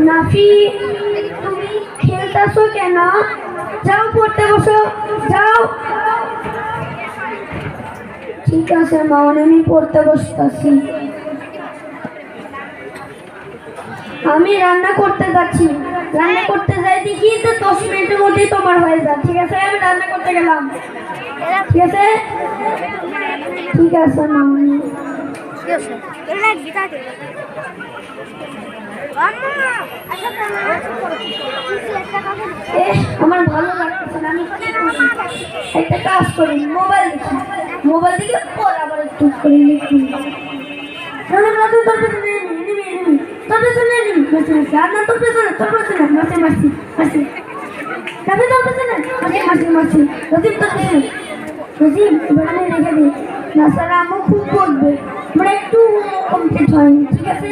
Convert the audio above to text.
নাফি, তুমি খেলতেছো কেন? যাও পড়তে বসো, যাও। ঠিক আছে মা, আমি পড়তে বসতেছি। আমি রান্না করতে যাচ্ছি। রান্না করতে যাই দেখি তো 10 মিনিটের মধ্যেই তোমার হয়ে যায়। ঠিক আছে, আমি রান্না করতে গেলাম। ঠিক আছে, ঠিক আছে মা। আমার ভালো লাগতেছে না, আমি একটা কাজ করি, মোবাইল দেখি। মোবাইল দেখে পর আবার একটু করে লিখি। খুব পড়বে, আমরা একটু কমপ্লিট হয়নি। ঠিক আছে।